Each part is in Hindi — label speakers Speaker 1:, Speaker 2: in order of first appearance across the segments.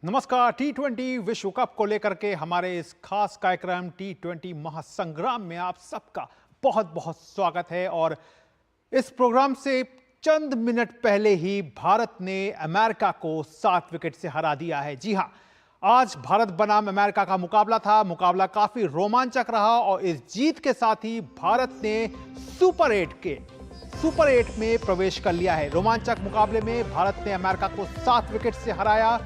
Speaker 1: नमस्कार। T20 विश्व कप को लेकर के हमारे इस खास कार्यक्रम T20 महासंग्राम में आप सबका बहुत बहुत स्वागत है। और इस प्रोग्राम से चंद मिनट पहले ही भारत ने अमेरिका को 7 विकेट से हरा दिया है। जी हां, आज भारत बनाम अमेरिका का मुकाबला था। मुकाबला काफी रोमांचक रहा और इस जीत के साथ ही भारत ने सुपर 8 में प्रवेश कर लिया है। रोमांचक मुकाबले में भारत ने अमेरिका को 7 विकेट से हराया।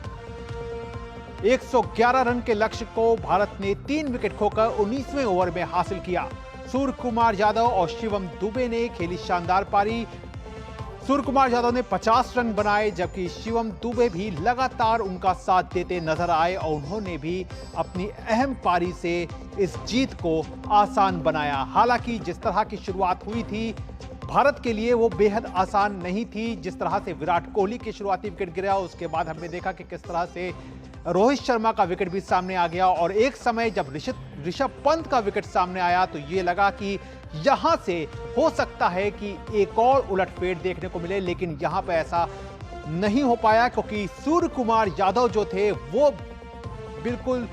Speaker 1: 111 रन के लक्ष्य को भारत ने 3 विकेट खोकर 19वें ओवर में हासिल किया। सूर्य कुमार यादव और शिवम दुबे ने खेली शानदार पारी। सूर्य कुमार यादव ने 50 रन बनाए, जबकि शिवम दुबे भी लगातार उनका साथ देते नजर आए और उन्होंने भी अपनी अहम पारी से इस जीत को आसान बनाया। हालांकि जिस तरह की शुरुआत हुई थी भारत के लिए वो बेहद आसान नहीं थी। जिस तरह से विराट कोहली के शुरुआती विकेट गिरा, उसके बाद हमने देखा कि किस तरह से रोहित शर्मा का विकेट भी सामने आ गया और एक समय जब ऋषभ पंत का विकेट सामने आया तो ये लगा कि यहां से हो सकता है कि एक और उलटफेर देखने को मिले, लेकिन यहां पर ऐसा नहीं हो पाया क्योंकि सूर्य कुमार यादव जो थे वो बिल्कुल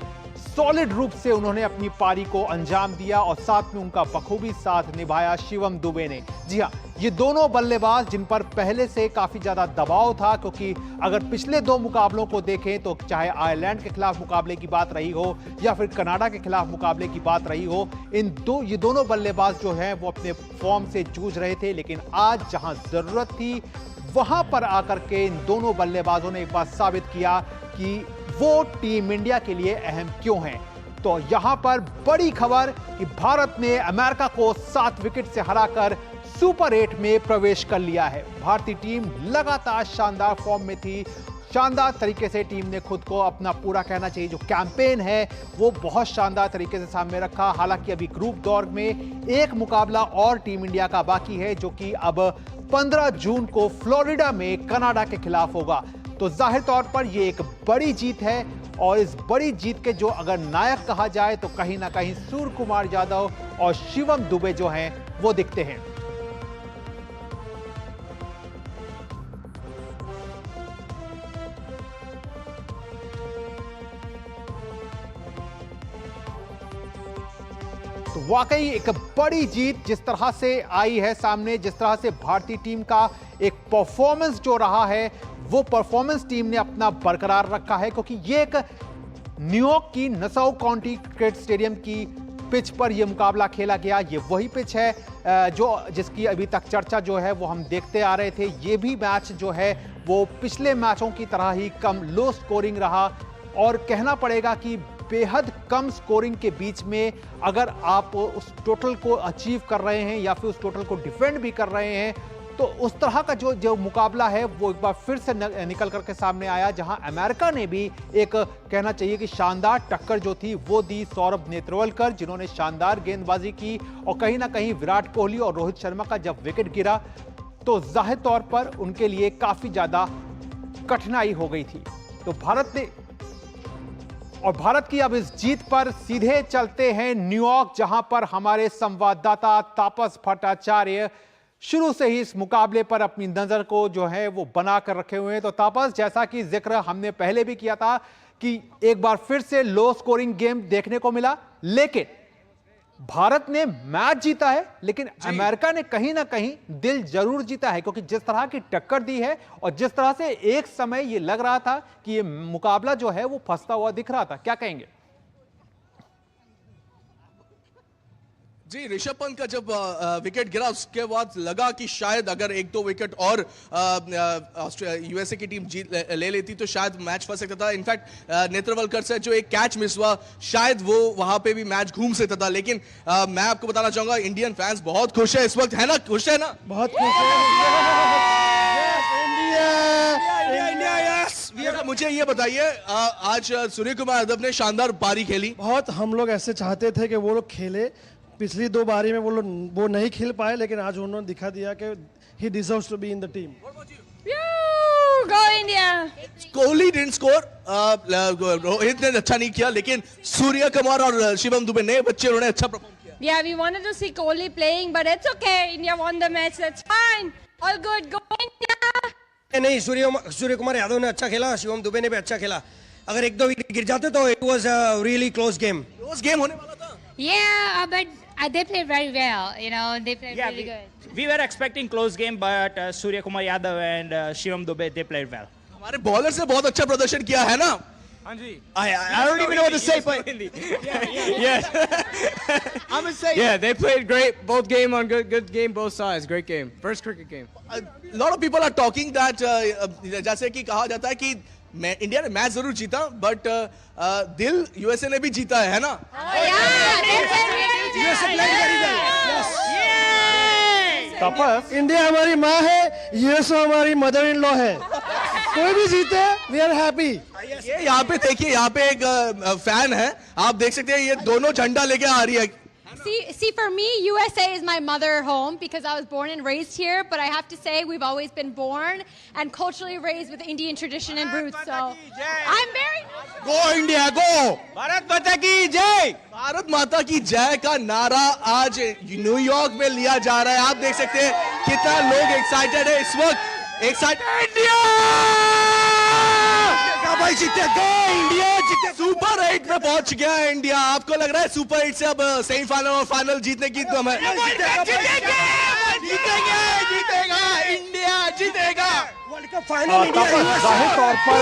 Speaker 1: सॉलिड रूप से उन्होंने अपनी पारी को अंजाम दिया और साथ में उनका बखूबी साथ निभाया शिवम दुबे ने। जी हां, ये दोनों बल्लेबाज जिन पर पहले से काफी ज्यादा दबाव था, क्योंकि अगर पिछले 2 मुकाबलों को देखें तो चाहे आयरलैंड के खिलाफ मुकाबले की बात रही हो या फिर कनाडा के खिलाफ मुकाबले की बात रही हो, ये दोनों बल्लेबाज जो हैं वो अपने फॉर्म से जूझ रहे थे। लेकिन आज जहां जरूरत थी वहां पर आकर के इन दोनों बल्लेबाजों ने एक बात साबित किया कि वो टीम इंडिया के लिए अहम क्यों हैं। तो यहां पर बड़ी खबर कि भारत ने अमेरिका को 7 विकेट से हराकर सुपर 8 में प्रवेश कर लिया है। भारतीय टीम लगातार शानदार फॉर्म में थी। शानदार तरीके से टीम ने खुद को अपना पूरा कहना चाहिए जो कैंपेन है वो बहुत शानदार तरीके से सामने रखा। हालांकि अभी ग्रुप दौर में एक मुकाबला और टीम इंडिया का बाकी है जो कि अब 15 जून को फ्लोरिडा में कनाडा के खिलाफ होगा। तो जाहिर तौर पर यह एक बड़ी जीत है और इस बड़ी जीत के जो अगर नायक कहा जाए तो कहीं ना कहीं सूर्य कुमार यादव और शिवम दुबे जो हैं वो दिखते हैं। तो वाकई एक बड़ी जीत जिस तरह से आई है सामने, जिस तरह से भारतीय टीम का एक परफॉर्मेंस जो रहा है वो परफॉर्मेंस टीम ने अपना बरकरार रखा है, क्योंकि ये एक न्यूयॉर्क की नसाउ काउंटी क्रिकेट स्टेडियम की पिच पर यह मुकाबला खेला गया। ये वही पिच है जिसकी अभी तक चर्चा जो है वो हम देखते आ रहे थे। ये भी मैच जो है वो पिछले मैचों की तरह ही कम लो स्कोरिंग रहा और कहना पड़ेगा कि बेहद कम स्कोरिंग के बीच में अगर आप उस टोटल को अचीव कर रहे हैं या फिर उस टोटल को डिफेंड भी कर रहे हैं तो उस तरह का जो मुकाबला है वो एक बार फिर से निकल करके सामने आया, जहां अमेरिका ने भी एक कहना चाहिए कि शानदार टक्कर जो थी वो दी सौरभ नेत्रवलकर, जिन्होंने शानदार गेंदबाजी की और कहीं ना कहीं विराट कोहली और रोहित शर्मा का जब विकेट गिरा तो जाहिर तौर पर उनके लिए काफी ज्यादा कठिनाई हो गई थी। तो भारत की अब इस जीत पर सीधे चलते हैं न्यूयॉर्क, जहां पर हमारे संवाददाता तापस भट्टाचार्य शुरू से ही इस मुकाबले पर अपनी नजर को जो है वो बना कर रखे हुए हैं। तो तापस, जैसा कि जिक्र हमने पहले भी किया था कि एक बार फिर से लो स्कोरिंग गेम देखने को मिला, लेकिन भारत ने मैच जीता है, लेकिन अमेरिका ने कहीं ना कहीं दिल जरूर जीता है, क्योंकि जिस तरह की टक्कर दी है और जिस तरह से एक समय ये लग रहा था कि ये मुकाबला जो है वो फंसता हुआ दिख रहा था। क्या कहेंगे?
Speaker 2: जी, ऋषभ पंत का जब विकेट गिरा उसके बाद लगा कि शायद अगर 1-2 विकेट और यूएसए की टीम जीत ले लेती तो शायद मैच फंस सकता था। इनफैक्ट नेत्रवलकर से जो एक कैच मिस हुआ शायद वो वहां पे भी मैच घूम सकता था। लेकिन मैं आपको बताना चाहूंगा इंडियन फैंस बहुत खुश है इस वक्त, है ना? खुश है ना?
Speaker 3: बहुत खुश है।
Speaker 2: मुझे ये बताइए, आज सूर्य कुमार यादव ने शानदार पारी खेली।
Speaker 3: बहुत हम लोग ऐसे चाहते थे कि वो लोग खेले। पिछली 2 बारी में वो नहीं खेल पाए, लेकिन आज उन्होंने दिखा दिया कि he deserves to be in the team.
Speaker 4: Go India!
Speaker 2: Kohli didn't score, Rohit ने अच्छा नहीं किया, लेकिन सूर्य कुमार और शिवम दुबे नए बच्चे उन्होंने अच्छा परफॉर्म किया।
Speaker 4: Yeah, we wanted to see Kohli playing, but it's okay. India won the match. That's fine. All good. Go India!
Speaker 5: नहीं, सूर्य कुमार यादव ने अच्छा खेला, शिवम दुबे ने भी अच्छा खेला। अगर एक दो विकेट गिर जाते तो it was a really close game.
Speaker 2: Close game होने वाला था.
Speaker 4: Yeah, but they played very well. You know, they played
Speaker 6: Yeah,
Speaker 4: really good.
Speaker 6: we were expecting close game, but Surya Kumar Yadav and Shivam Dube, they played well.
Speaker 2: हमारे बॉलर से बहुत अच्छा प्रदर्शन किया है ना.
Speaker 7: I don't even know what to say, but yeah. I'm gonna say yeah, they played great. Both game on good game, both sides. Great game. First cricket game.
Speaker 2: A lot of people are talking that जैसे कि कहा जाता है कि इंडिया ने मैच जरूर जीता, बट दिल यूएसए ने भी जीता है ना.
Speaker 1: तपस,
Speaker 3: इंडिया हमारी माँ है, यूएसए हमारी मदर इन लॉ है. कोई भी जीते, वी आर हैप्पी.
Speaker 2: ये यहाँ पे देखिए, यहाँ पे एक फैन है, आप देख सकते हैं, ये दोनों झंडा लेके आ रही है.
Speaker 4: See, for me, USA is my mother home because I was born and raised here. But I have to say, we've always been born and culturally raised with Indian tradition and roots. So I'm very.
Speaker 2: Go India go.
Speaker 7: Bharat माता की जय.
Speaker 2: भारत माता की जय का नारा आज न्यूयॉर्क में लिया जा रहा है. आप देख सकते हैं कितना लोग एक्साइटेड है इस वक्त. इंडिया
Speaker 5: भाई जीते गो इंडिया जीते.
Speaker 2: सुपर 8 में पहुंच गया है इंडिया. आपको लग रहा है सुपर 8 से अब सेमीफाइनल और फाइनल जीतने की दम है? जीतेगा इंडिया जीतेगा.
Speaker 5: वर्ल्ड कप फाइनल
Speaker 1: तपस,
Speaker 5: इंडिया.
Speaker 1: जाहिर तौर पर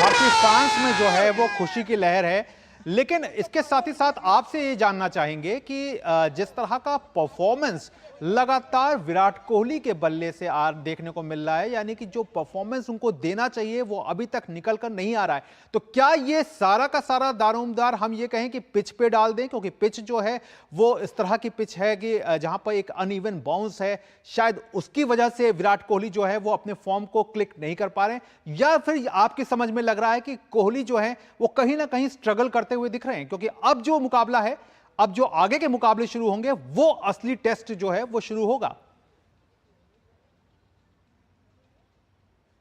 Speaker 1: भारतीय फैंस में जो है वो खुशी की लहर है, लेकिन इसके साथ ही साथ आपसे ये जानना चाहेंगे कि जिस तरह का परफॉर्मेंस लगातार विराट कोहली के बल्ले से देखने को मिल रहा है, यानी कि जो परफॉर्मेंस उनको देना चाहिए वो अभी तक निकल कर नहीं आ रहा है, तो क्या ये सारा का सारा दारोमदार हम ये कहें कि पिच पे डाल दें? क्योंकि पिच जो है वो इस तरह की पिच है कि जहां पर एक अनइवन बाउंस है, शायद उसकी वजह से विराट कोहली जो है वो अपने फॉर्म को क्लिक नहीं कर पा रहे हैं, या फिर आपकी समझ में लग रहा है कि कोहली जो है वो कहीं ना कहीं स्ट्रगल करते हुए दिख रहे हैं? क्योंकि अब जो मुकाबला है, अब जो आगे के मुकाबले शुरू होंगे, वो असली टेस्ट जो है वो शुरू होगा.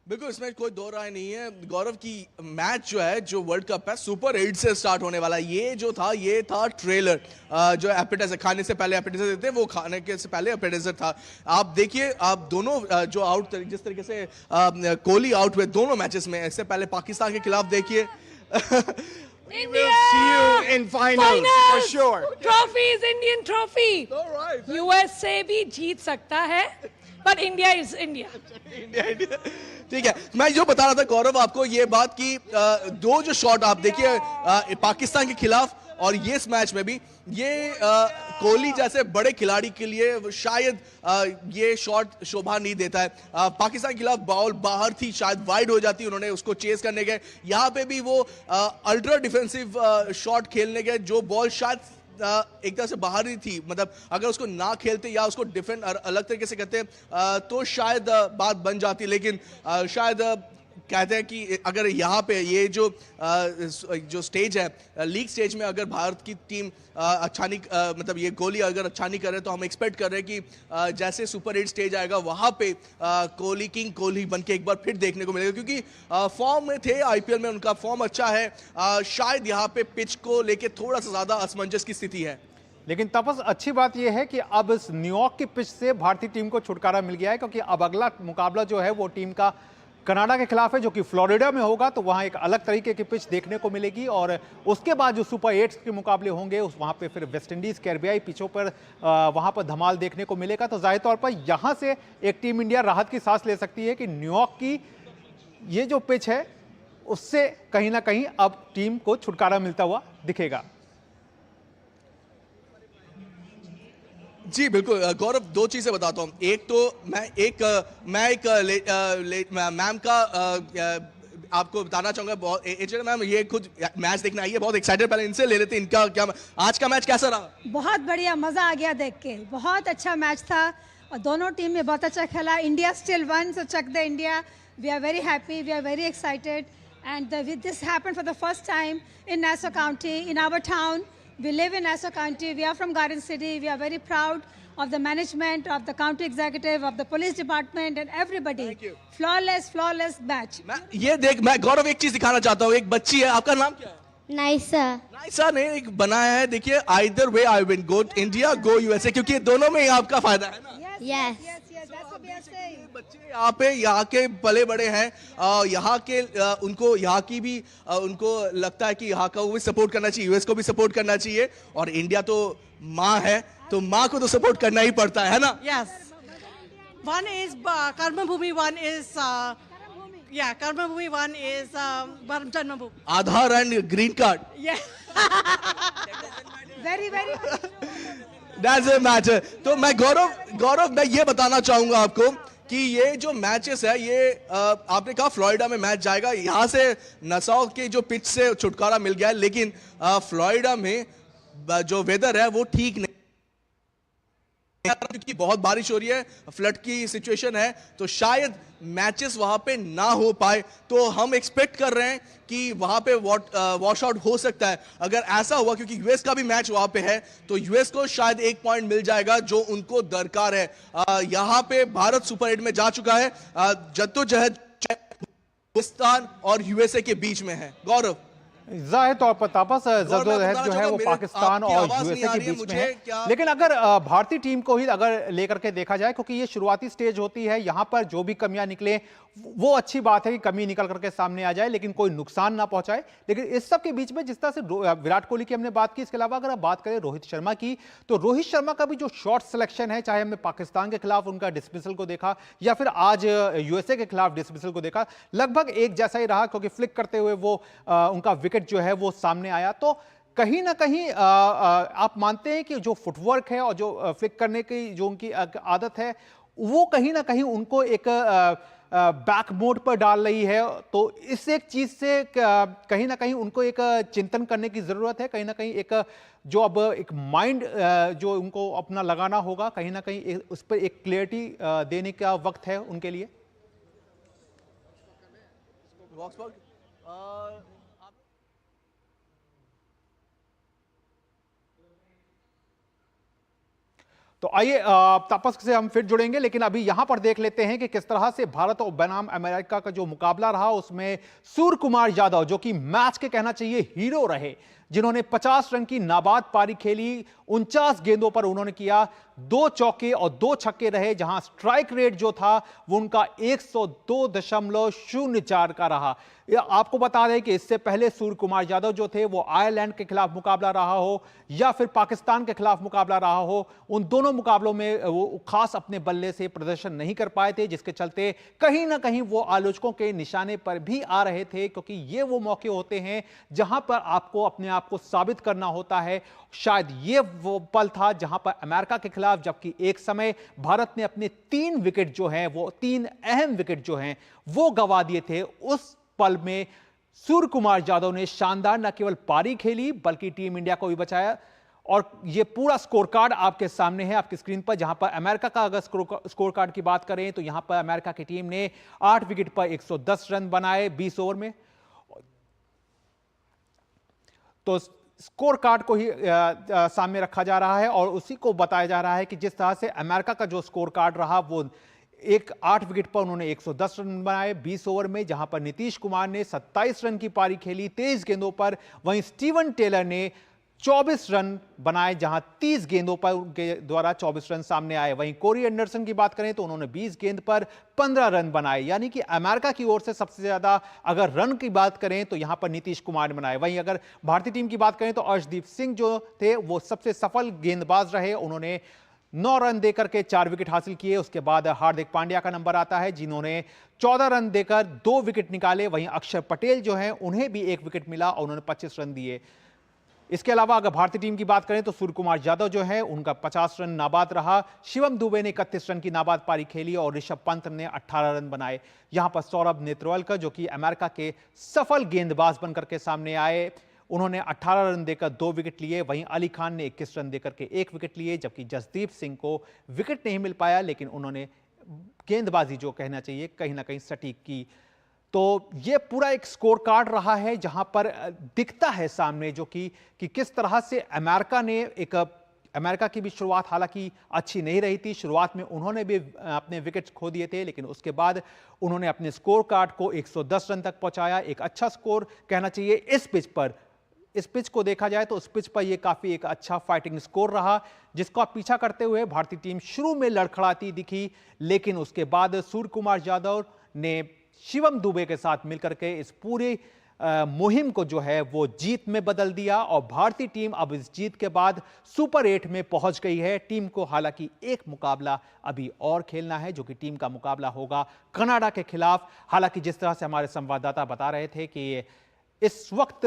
Speaker 2: बिल्कुल, इसमें कोई दो राय नहीं है गौरव की. मैच जो है, जो वर्ल्ड कप है, सुपर 8 से स्टार्ट होने वाला है. ये जो था, ये था ट्रेलर, जो एपेटाइजर, खाने से पहले एपेटाइजर देते हैं, वो खाने के से पहले एपेटाइजर था. आप देखिए, आप दोनों जो आउट, जिस तरीके से कोहली आउट हुए दोनों मैचेस में, इससे पहले पाकिस्तान के खिलाफ देखिए.
Speaker 7: We will see you in finals for sure.
Speaker 8: Trophy is Indian trophy.
Speaker 2: All right.
Speaker 8: USA भी जीत सकता है, but India is India.
Speaker 2: India. ठीक है, मैं जो बता रहा था गौरव आपको, ये बात कि दो जो शॉट आप देखिए पाकिस्तान के खिलाफ और ये इस मैच में भी, ये कोहली जैसे बड़े खिलाड़ी के लिए शायद ये शॉट शोभा नहीं देता है. पाकिस्तान के खिलाफ बॉल बाहर थी, शायद वाइड हो जाती, उन्होंने उसको चेस करने गए. यहाँ पे भी वो अल्ट्रा डिफेंसिव शॉट खेलने गए, जो बॉल शायद एक तरह से बाहर ही थी. मतलब अगर उसको ना खेलते या उसको डिफेंड अलग तरीके से करते तो शायद बात बन जाती. लेकिन शायद कहते हैं कि अगर यहाँ पे ये जो स्टेज है, लीग स्टेज में, अगर भारत की टीम अच्छा नहीं, मतलब ये कोहली अगर अच्छा नहीं करे, तो हम एक्सपेक्ट कर रहे हैं कि जैसे सुपर 8 स्टेज आएगा, वहाँ पे कोहली किंग कोहली बन के एक बार फिर देखने को मिलेगा. क्योंकि फॉर्म में थे, आईपीएल में उनका फॉर्म अच्छा है. शायद यहाँ पे पिच को लेके थोड़ा सा ज्यादा असमंजस की स्थिति है.
Speaker 1: लेकिन तपस, अच्छी बात यह है कि अब इस न्यूयॉर्क की पिच से भारतीय टीम को छुटकारा मिल गया है, क्योंकि अब अगला मुकाबला जो है वो टीम का कनाडा के खिलाफ है, जो कि फ्लोरिडा में होगा. तो वहां एक अलग तरीके की पिच देखने को मिलेगी, और उसके बाद जो सुपर 8 के मुकाबले होंगे, उस वहां पे फिर वेस्ट इंडीज, कैरिबियाई पिचों पर वहां पर धमाल देखने को मिलेगा. तो जाहिर तौर पर यहां से एक टीम इंडिया राहत की सांस ले सकती है कि न्यूयॉर्क की ये जो पिच है, उससे कहीं ना कहीं अब टीम को छुटकारा मिलता हुआ दिखेगा.
Speaker 2: जी बिल्कुल गौरव, दो चीजें बताता हूँ. एक तो मैं एक मैम का आपको बताना चाहूंगा. बहुत मैम ये खुद मैच देखने आई है, बहुत एक्साइटेड. पहले इनसे ले लेते हैं, इनका क्या आज का मैच कैसा रहा?
Speaker 9: बहुत बढ़िया, मजा आ गया देख के. बहुत अच्छा मैच था और दोनों टीम ने बहुत अच्छा खेला. India still won, so chak de India. We are very happy, we are very excited, and this happened for the first time in Nassau County, in our town. We live in Nassau County. We are from Garden City. We are very proud of the management, of the county executive, of the police department, and everybody.
Speaker 2: Thank you.
Speaker 9: Flawless match.
Speaker 2: मैं गौरव एक चीज दिखाना चाहता हूँ. एक बच्ची है, आपका नाम क्या है?
Speaker 4: Nicer.
Speaker 2: नाइसा ने एक बनाया है, देखिए either way I win, go India go USA, क्योंकि दोनों में ही आपका फायदा है ना।
Speaker 4: Yes.
Speaker 9: That's what we are saying.
Speaker 2: बच्चे यहाँ के पले बड़े हैं, यहाँ के उनको यहाँ की भी उनको लगता है कि यहाँ का वो भी सपोर्ट करना चाहिए, यूएस को भी सपोर्ट करना चाहिए, और इंडिया तो माँ है, तो माँ को तो सपोर्ट करना ही पड़ता है ना।
Speaker 8: Yes. One is Karma Bhumi, one is Karma Bhumi, one is Janma Bhumi.
Speaker 2: Aadhaar and green card,
Speaker 8: Yeah.
Speaker 9: Very, very.
Speaker 2: That's a matter. तो मैं गौरव मैं ये बताना चाहूंगा आपको कि ये जो मैचेस है, ये आपने कहा फ्लोरिडा में मैच जाएगा, यहाँ से नसाओ के जो पिच से छुटकारा मिल गया है, लेकिन फ्लोरिडा में जो वेदर है वो ठीक नहीं, क्योंकि बहुत बारिश हो रही है, फ्लड की सिचुएशन है, तो शायद मैचेस वहां पे ना हो पाए। तो हम एक्सपेक्ट कर रहे हैं कि वहां पे वॉश आउट हो सकता है। अगर ऐसा हुआ, क्योंकि यूएस का भी मैच वहां पे है, तो यूएस को शायद 1 पॉइंट मिल जाएगा जो उनको दरकार है। यहां पे भारत सुपर 8 में जा चुका है, जद्दोजहद पाकिस्तान और यूएसए के बीच में है। गौरव,
Speaker 1: जाहिर तौर पर तापस जद्दोजहद जो है वो पाकिस्तान और यूएसए के बीच में है, लेकिन अगर भारतीय टीम को ही अगर लेकर के देखा जाए, क्योंकि ये शुरुआती स्टेज होती है, यहाँ पर जो भी कमियां निकले वो अच्छी बात है कि कमी निकल करके सामने आ जाए, लेकिन कोई नुकसान ना पहुंचाए। लेकिन इस सब के बीच में जिस तरह से विराट कोहली की हमने बात की, इसके अलावा अगर आप बात करें रोहित शर्मा की, तो रोहित शर्मा का भी जो शॉट सिलेक्शन है, चाहे हमने पाकिस्तान के खिलाफ उनका डिसमिसल को देखा या फिर आज यूएसए के खिलाफ डिसमिसल को देखा, लगभग एक जैसा ही रहा, क्योंकि फ्लिक करते हुए वो उनका विकेट जो है वो सामने आया। तो कहीं ना कहीं आप मानते हैं कि जो फुटवर्क है और जो फ्लिक करने की जो उनकी आदत है, वो कहीं ना कहीं उनको एक बैक मोड पर डाल रही है। तो इस एक चीज से कहीं ना कहीं उनको एक चिंतन करने की जरूरत है, कहीं ना कहीं एक जो अब एक माइंड जो उनको अपना लगाना होगा, कहीं ना कहीं उस पर एक क्लियरिटी देने का वक्त है उनके लिए। तो आइए तापस से हम फिर जुड़ेंगे, लेकिन अभी यहां पर देख लेते हैं कि किस तरह से भारत और बनाम अमेरिका का जो मुकाबला रहा, उसमें सूर्य कुमार यादव जो कि मैच के कहना चाहिए हीरो रहे, जिन्होंने 50 रन की नाबाद पारी खेली, 49 गेंदों पर उन्होंने किया 2 चौके और 2 छक्के रहे, जहां स्ट्राइक रेट जो था वो उनका 102.04 का रहा। आपको बता दें कि इससे पहले सूर्य कुमार यादव जो थे वो आयरलैंड के खिलाफ मुकाबला रहा हो या फिर पाकिस्तान के खिलाफ मुकाबला रहा हो, उन दोनों मुकाबलों में वो खास अपने बल्ले से प्रदर्शन नहीं कर पाए थे, जिसके चलते कहीं ना कहीं वो आलोचकों के निशाने पर भी आ रहे थे, क्योंकि ये वो मौके होते हैं जहां पर आपको अपने आप को साबित करना होता है। शायद ये वो पल था जहां पर अमेरिका के खिलाफ, जबकि एक समय भारत ने अपने 3 विकेट जो हैं, वो 3 अहम विकेट जो हैं वो गंवा दिए थे, उस पल में सूर्य कुमार यादव ने शानदार न केवल पारी खेली बल्कि टीम इंडिया को भी बचाया। और ये पूरा स्कोर कार्ड आपके सामने है, आपकी स्क्रीन पर, जहां पर अमेरिका का अगर स्कोर कार्ड की बात करें तो यहां पर अमेरिका की टीम ने 8 विकेट पर 110 रन बनाए 20 ओवर में। तो स्कोर कार्ड को ही सामने रखा जा रहा है और उसी को बताया जा रहा है कि जिस तरह से अमेरिका का जो स्कोर कार्ड रहा, वो 8 विकेट पर उन्होंने 110 रन बनाए 20 ओवर में, जहां पर नीतीश कुमार ने 27 रन की पारी खेली 23 गेंदों पर, वहीं स्टीवन टेलर ने 24 रन बनाए जहां 30 गेंदों पर उनके द्वारा 24 रन सामने आए। वहीं कोरी एंडरसन की बात करें तो उन्होंने 20 गेंद पर 15 रन बनाए, यानी कि अमेरिका की ओर से सबसे ज्यादा अगर रन की बात करें तो यहां पर नीतीश कुमार ने बनाए। वहीं अगर भारतीय टीम की बात करें तो अर्शदीप सिंह जो थे वो सबसे सफल गेंदबाज रहे, उन्होंने 9 रन देकर के 4 विकेट हासिल किए। उसके बाद हार्दिक पांड्या का नंबर आता है जिन्होंने 14 रन देकर 2 विकेट निकाले। वहीं अक्षर पटेल जो हैं उन्हें भी 1 विकेट मिला और उन्होंने 25 रन दिए। इसके अलावा अगर भारतीय टीम की बात करें तो सूर्य कुमार यादव जो है उनका 50 रन नाबाद रहा, शिवम दुबे ने 31 रन की नाबाद पारी खेली और ऋषभ पंत ने 18 रन बनाए। यहां पर सौरभ नेत्रवलकर जो कि अमेरिका के सफल गेंदबाज बनकर के सामने आए, उन्होंने 18 रन देकर 2 विकेट लिए। वहीं अली खान ने 21 रन देकर के 1 विकेट लिए, जबकि जसदीप सिंह को विकेट नहीं मिल पाया, लेकिन उन्होंने गेंदबाजी जो कहना चाहिए कहीं ना कहीं सटीक की। तो ये पूरा एक स्कोर कार्ड रहा है जहां पर दिखता है सामने जो कि किस तरह से अमेरिका की भी शुरुआत हालांकि अच्छी नहीं रही थी। शुरुआत में उन्होंने भी अपने विकेट्स खो दिए थे, लेकिन उसके बाद उन्होंने अपने स्कोर कार्ड को 110 रन तक पहुंचाया। एक अच्छा स्कोर कहना चाहिए इस पिच पर इस पिच को देखा जाए तो उस पिच पर यह काफी एक अच्छा फाइटिंग स्कोर रहा, जिसका पीछा करते हुए भारतीय टीम शुरू में लड़खड़ाती दिखी, लेकिन उसके बाद सूर्य कुमार यादव ने शिवम दुबे के साथ मिलकर के इस पूरे मुहिम को जो है वो जीत में बदल दिया और भारतीय टीम अब इस जीत के बाद सुपर 8 में पहुंच गई है। टीम को हालांकि एक मुकाबला अभी और खेलना है, जो कि टीम का मुकाबला होगा कनाडा के खिलाफ। हालांकि जिस तरह से हमारे संवाददाता बता रहे थे कि इस वक्त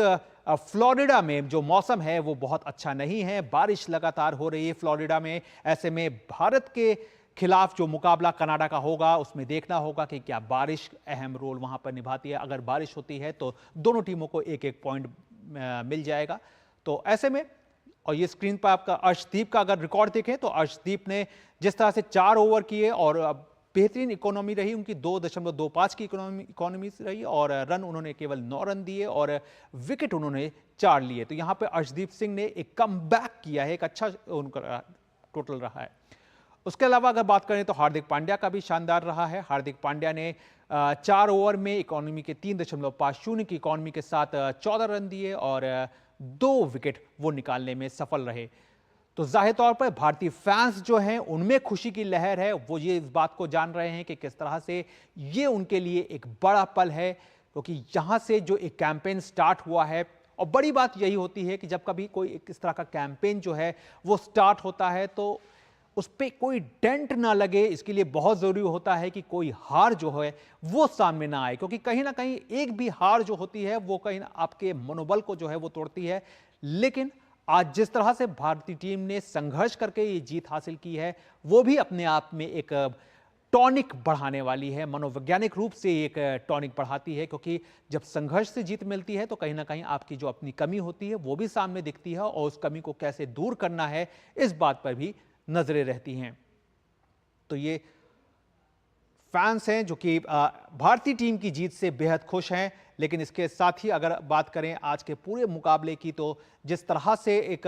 Speaker 1: फ्लोरिडा में जो मौसम है वो बहुत अच्छा नहीं है, बारिश लगातार हो रही है फ्लोरिडा में। ऐसे में भारत के खिलाफ जो मुकाबला कनाडा का होगा उसमें देखना होगा कि क्या बारिश अहम रोल वहां पर निभाती है। अगर बारिश होती है तो दोनों टीमों को एक एक पॉइंट मिल जाएगा। तो ऐसे में, और ये स्क्रीन पर आपका अर्शदीप का अगर रिकॉर्ड देखें तो अर्शदीप ने जिस तरह से 4 ओवर किए और बेहतरीन इकोनॉमी रही उनकी, 2.25 की इकोनॉमी रही और रन उन्होंने केवल 9 रन दिए और विकेट उन्होंने 4 लिए। तो यहां पे अर्शदीप सिंह ने एक कमबैक किया है, एक अच्छा उनका टोटल रहा है। उसके अलावा अगर बात करें तो हार्दिक पांड्या का भी शानदार रहा है। हार्दिक पांड्या ने 4 ओवर में इकोनॉमी के 3.50 की इकोनॉमी के साथ 14 रन दिए और 2 विकेट वो निकालने में सफल रहे। तो जाहिर तौर पर भारतीय फैंस जो हैं उनमें खुशी की लहर है, वो ये इस बात को जान रहे हैं कि किस तरह से ये उनके लिए एक बड़ा पल है, क्योंकि यहां से जो एक कैंपेन स्टार्ट हुआ है, और बड़ी बात यही होती है कि जब कभी कोई इस तरह का कैंपेन जो है वो स्टार्ट होता है तो उस पर कोई डेंट ना लगे। इसके लिए बहुत जरूरी होता है कि कोई हार जो है वो सामने ना आए, क्योंकि कहीं ना कहीं एक भी हार जो होती है वो कहीं ना आपके मनोबल को जो है वो तोड़ती है। लेकिन आज जिस तरह से भारतीय टीम ने संघर्ष करके ये जीत हासिल की है वो भी अपने आप में एक टॉनिक बढ़ाने वाली है, मनोवैज्ञानिक रूप से एक टॉनिक बढ़ाती है, क्योंकि जब संघर्ष से जीत मिलती है तो कहीं ना कहीं आपकी जो अपनी कमी होती है वो भी सामने दिखती है और उस कमी को कैसे दूर करना है इस बात पर भी नजरें रहती हैं। तो ये फैंस हैं जो कि भारतीय टीम की जीत से बेहद खुश हैं। लेकिन इसके साथ ही अगर बात करें आज के पूरे मुकाबले की, तो जिस तरह से एक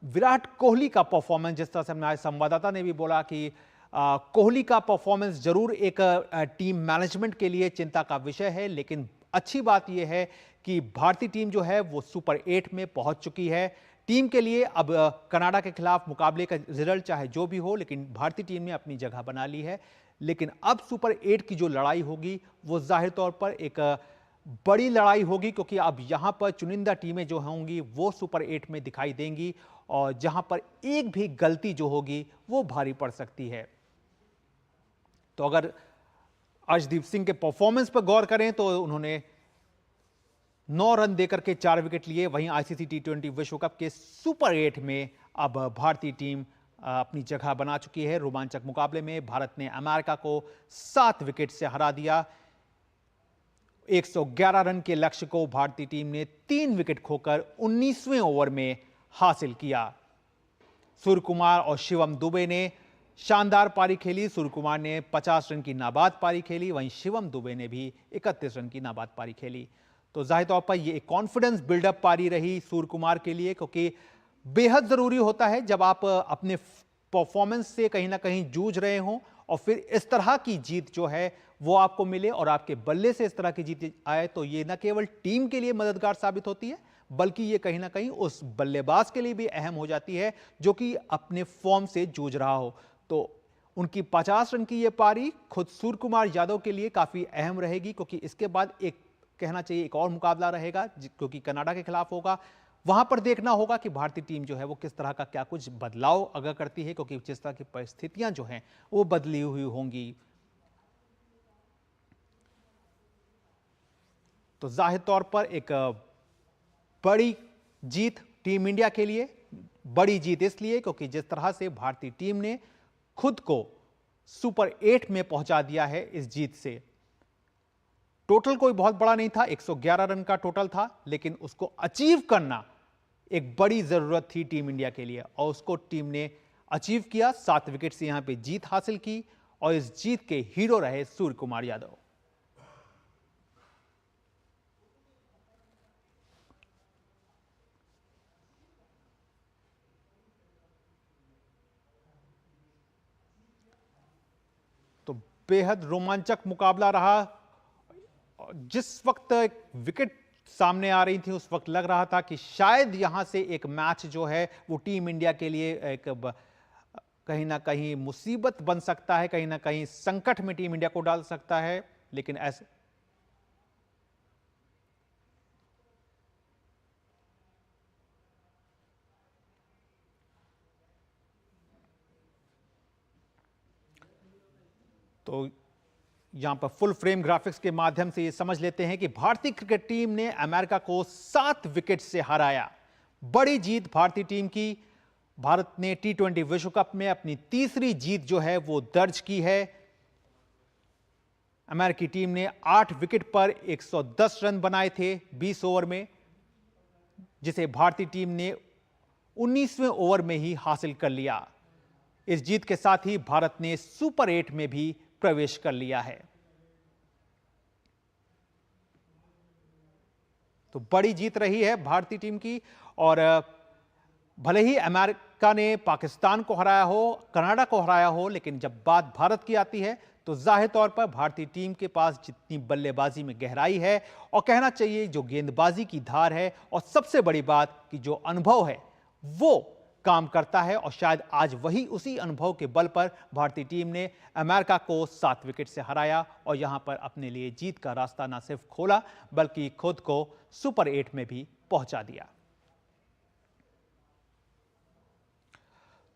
Speaker 1: विराट कोहली का परफॉर्मेंस, जिस तरह से हमारे संवाददाता ने भी बोला कि कोहली का परफॉर्मेंस जरूर एक टीम मैनेजमेंट के लिए चिंता का विषय है, लेकिन अच्छी बात यह है कि भारतीय टीम जो है वो सुपर 8 में पहुंच चुकी है। टीम के लिए अब कनाडा के खिलाफ मुकाबले का रिजल्ट चाहे जो भी हो, लेकिन भारतीय टीम ने अपनी जगह बना ली है। लेकिन अब सुपर 8 की जो लड़ाई होगी वो जाहिर तौर पर एक बड़ी लड़ाई होगी, क्योंकि अब यहां पर चुनिंदा टीमें जो होंगी वो सुपर 8 में दिखाई देंगी और जहां पर एक भी गलती जो होगी वो भारी पड़ सकती है। तो अगर अर्शदीप सिंह के परफॉर्मेंस पर गौर करें तो उन्होंने 9 रन देकर के 4 विकेट लिए। वहीं आईसीसी T20 विश्व कप के सुपर 8 में अब भारतीय टीम अपनी जगह बना चुकी है। रोमांचक मुकाबले में भारत ने अमेरिका को 7 विकेट से हरा दिया। 111 रन के लक्ष्य को भारतीय टीम ने 3 विकेट खोकर 19वें ओवर में हासिल किया। सूर्य कुमार और शिवम दुबे ने शानदार पारी खेली। सूर्य कुमार ने 50 रन की नाबाद पारी खेली, वहीं शिवम दुबे ने भी 31 रन की नाबाद पारी खेली। तो जाहिर तौर पर यह एक कॉन्फिडेंस बिल्डअप पारी रही सूर्य कुमार के लिए, क्योंकि बेहद जरूरी होता है जब आप अपने परफॉर्मेंस से कहीं ना कहीं जूझ रहे हों और फिर इस तरह की जीत जो है वो आपको मिले और आपके बल्ले से इस तरह की जीत आए, तो ये न केवल टीम के लिए मददगार साबित होती है बल्कि ये कहीं ना कहीं उस बल्लेबाज के लिए भी अहम हो जाती है जो कि अपने फॉर्म से जूझ रहा हो। तो उनकी 50 रन की ये पारी खुद सूर्य कुमार यादव के लिए काफी अहम रहेगी, क्योंकि इसके बाद एक कहना चाहिए एक और मुकाबला रहेगा क्योंकि कनाडा के खिलाफ होगा। वहां पर देखना होगा कि भारतीय टीम जो है वो किस तरह का क्या कुछ बदलाव अगर करती है, क्योंकि जिस तरह की परिस्थितियां जो हैं वो बदली हुई होंगी। तो जाहिर तौर पर एक बड़ी जीत टीम इंडिया के लिए, बड़ी जीत इसलिए क्योंकि जिस तरह से भारतीय टीम ने खुद को सुपर 8 में पहुंचा दिया है इस जीत से। टोटल कोई बहुत बड़ा नहीं था, 111 रन का टोटल था, लेकिन उसको अचीव करना एक बड़ी जरूरत थी टीम इंडिया के लिए और उसको टीम ने अचीव किया। 7 विकेट से यहां पे जीत हासिल की और इस जीत के हीरो रहे सूर्य कुमार यादव। तो बेहद रोमांचक मुकाबला रहा। जिस वक्त विकेट सामने आ रही थी उस वक्त लग रहा था कि शायद यहां से एक मैच जो है वो टीम इंडिया के लिए एक कहीं ना कहीं मुसीबत बन सकता है, कहीं ना कहीं संकट में टीम इंडिया को डाल सकता है, लेकिन ऐसे तो यहां पर फुल फ्रेम ग्राफिक्स के माध्यम से ये समझ लेते हैं कि भारतीय क्रिकेट टीम ने अमेरिका को 7 विकेट से हराया। बड़ी जीत भारतीय टीम की। भारत ने T20 विश्व कप में अपनी तीसरी जीत जो है वो दर्ज की है। अमेरिकी टीम ने 8 विकेट पर 110 रन बनाए थे 20 ओवर में, जिसे भारतीय टीम ने 19वें ओवर में ही हासिल कर लिया। इस जीत के साथ ही भारत ने सुपर 8 में भी प्रवेश कर लिया है। तो बड़ी जीत रही है भारतीय टीम की। और भले ही अमेरिका ने पाकिस्तान को हराया हो, कनाडा को हराया हो, लेकिन जब बात भारत की आती है तो जाहिर तौर पर भारतीय टीम के पास जितनी बल्लेबाजी में गहराई है और कहना चाहिए जो गेंदबाजी की धार है और सबसे बड़ी बात कि जो अनुभव है वो काम करता है। और शायद आज वही उसी अनुभव के बल पर भारतीय टीम ने अमेरिका को 7 विकेट से हराया और यहां पर अपने लिए जीत का रास्ता न सिर्फ खोला बल्कि खुद को सुपर 8 में भी पहुंचा दिया।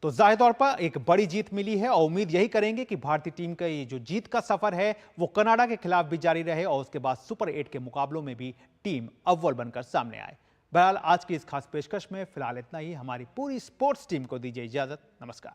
Speaker 1: तो जाहिर तौर पर एक बड़ी जीत मिली है और उम्मीद यही करेंगे कि भारतीय टीम का ये जो जीत का सफर है वो कनाडा के खिलाफ भी जारी रहे और उसके बाद सुपर 8 के मुकाबलों में भी टीम अव्वल बनकर सामने आए। बहरहाल आज की इस खास पेशकश में फिलहाल इतना ही। हमारी पूरी स्पोर्ट्स टीम को दीजिए इजाजत। नमस्कार।